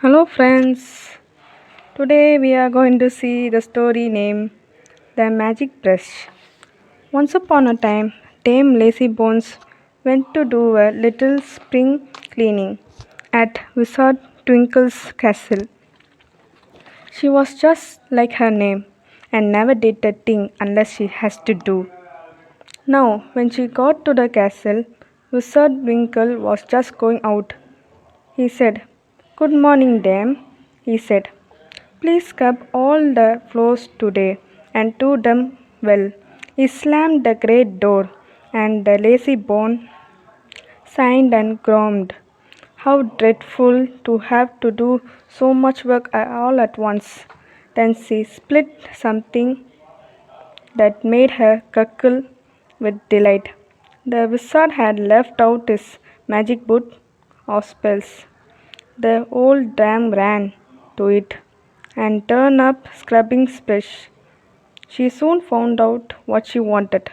Hello, friends. Today we are going to see the story named The Magic Brush. Once upon a time, Dame Lazybones went to do a little spring cleaning at Wizard Twinkle's castle. She was just like her name and never did a thing unless she has to do. Now, when she got to the castle, Wizard Twinkle was just going out. He said, "Good morning, dame," he said. "Please scrub all the floors today and do them well." He slammed the great door, and the lazy bone sighed and groaned. How dreadful to have to do so much work all at once. Then she split something that made her cackle with delight. The wizard had left out his magic book of spells. The old dame ran to it and turned up scrubbing brush. She soon found out what she wanted.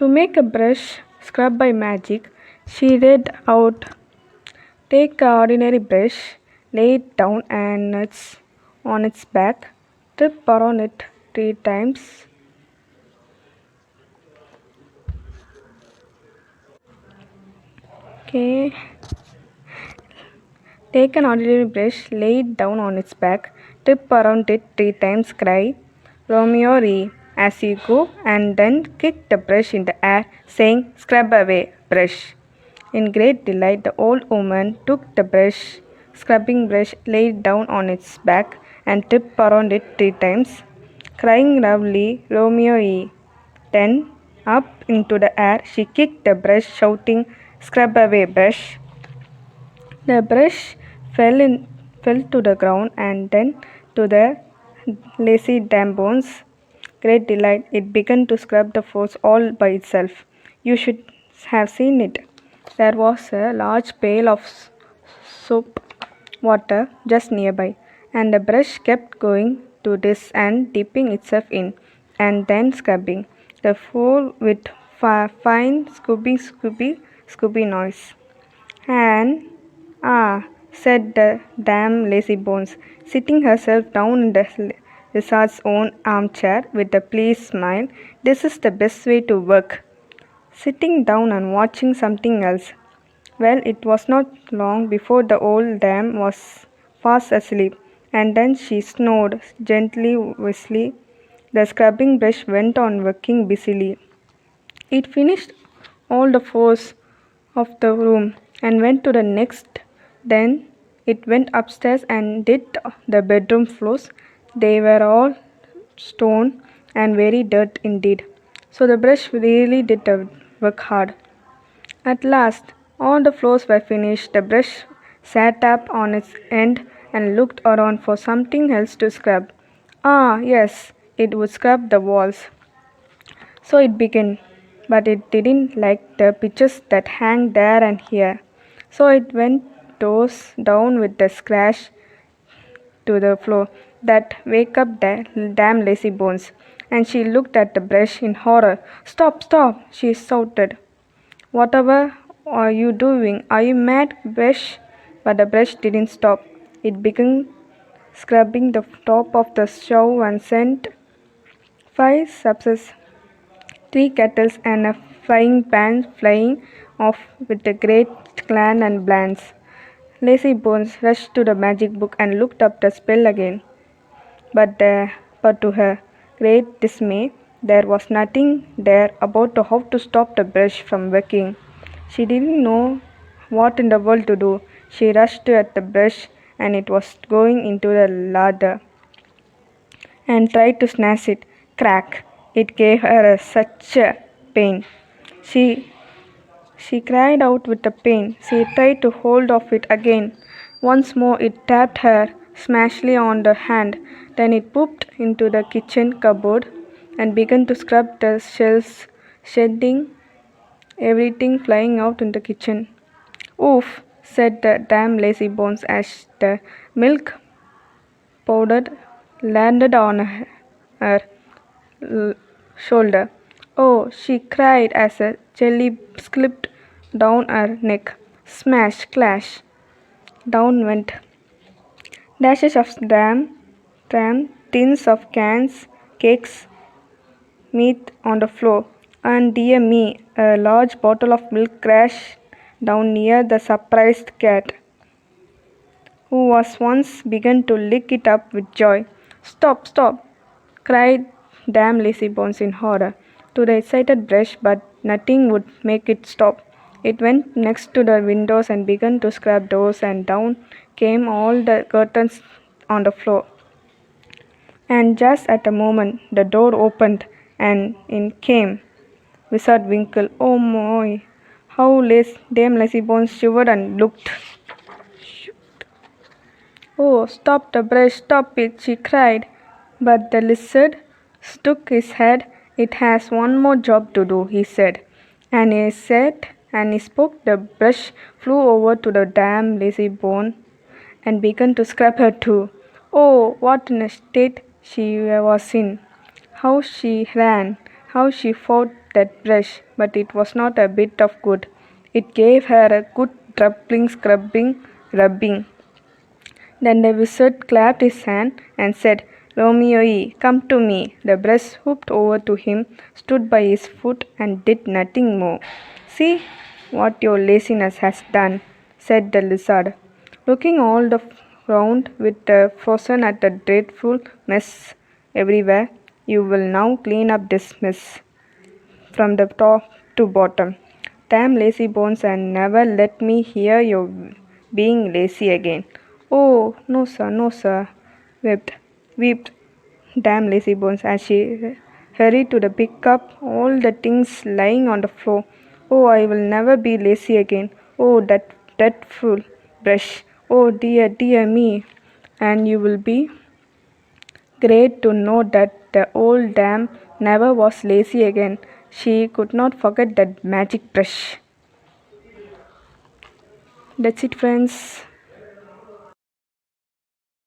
To make a brush scrub by magic, she read out, "Take an ordinary brush, lay it down and it's on its back, trip around it 3 times. Okay. Take an ordinary brush, lay it down on its back, trip around it 3 times, cry Romeo Ree as you go, and then kick the brush in the air, saying, Scrub away, brush." In great delight, the old woman took the brush, scrubbing brush, laid it down on its back, and tripped around it 3 times, crying loudly, Romeo Ree. Then, up into the air, she kicked the brush, shouting, Scrub away, brush. The brush fell to the ground and then to the lazy dambone's great delight, it began to scrub the floors all by itself. You should have seen it. There was a large pail of soap water just nearby, and the brush kept going to this and dipping itself in, and then scrubbing the floor with fine scooby noise. And "Ah," said the damn lazybones, sitting herself down in the lizard's own armchair with a pleased smile, "this is the best way to work." Sitting down and watching something else. Well, it was not long before the old dame was fast asleep, and then she snored gently, whistling. The scrubbing brush went on working busily. It finished all the floors of the room and went to the next. Then it went upstairs and did the bedroom floors. They were all stone and very dirt indeed. So the brush really did the work hard. At last, all the floors were finished. The brush sat up on its end and looked around for something else to scrub. Ah, yes, it would scrub the walls. So it began, but it didn't like the pictures that hang there and here. So it went toes down with the scratch to the floor that wake up the damn lazy bones. And she looked at the brush in horror. "Stop, stop," she shouted. "Whatever are you doing? Are you mad, brush?" But the brush didn't stop. It began scrubbing the top of the stove and sent 5 subs, 3 kettles, and a frying pan flying off with a great clang and blast. Lazybones rushed to the magic book and looked up the spell again. But to her great dismay, there was nothing there about how to stop the brush from working. She didn't know what in the world to do. She rushed at the brush and it was going into the ladder and tried to snatch it. Crack! It gave her such a pain. She she cried out with the pain. She tried to hold of it again. Once more it tapped her smashly on the hand. Then it pooped into the kitchen cupboard and began to scrub the shelves, shedding everything flying out in the kitchen. "Oof," said the damn lazy bones as the milk powder landed on her shoulder. "Oh," she cried as a jelly slipped down her neck. Smash, clash! Down went dashes of tram, tins of cans, cakes, meat on the floor. And dear me, a large bottle of milk crashed down near the surprised cat, who was once begun to lick it up with joy. Stop, stop! Cried Damn Lazybones in horror to the excited brush, but nothing would make it stop. It went next to the windows and began to scrub doors, and down came all the curtains on the floor. And just at a moment, the door opened, and in came Wizard Winkle. Oh my! How Dame Lazybones shivered and looked. Oh, stop the brush, stop it, she cried. But the lizard shook his head. It has one more job to do, he said. And he spoke, the brush flew over to the damn Lazybone and began to scrub her too. Oh, what a state she was in! How she ran, how she fought that brush, but it was not a bit of good. It gave her a good troubling, scrubbing, rubbing. Then the wizard clapped his hand and said, Romeo, come to me. The brush whooped over to him, stood by his foot, and did nothing more. See what your laziness has done, said the lizard, looking all round with the frozen at the dreadful mess everywhere. You will now clean up this mess from the top to bottom. Damn Lazybones, and never let me hear you being lazy again. Oh, no, sir, wept Damn Lazybones as she hurried to pick up all the things lying on the floor. Oh, I will never be lazy again. Oh, that dreadful brush. Oh, dear me. And you will be great to know that the old dame never was lazy again. She could not forget that magic brush. That's it, friends.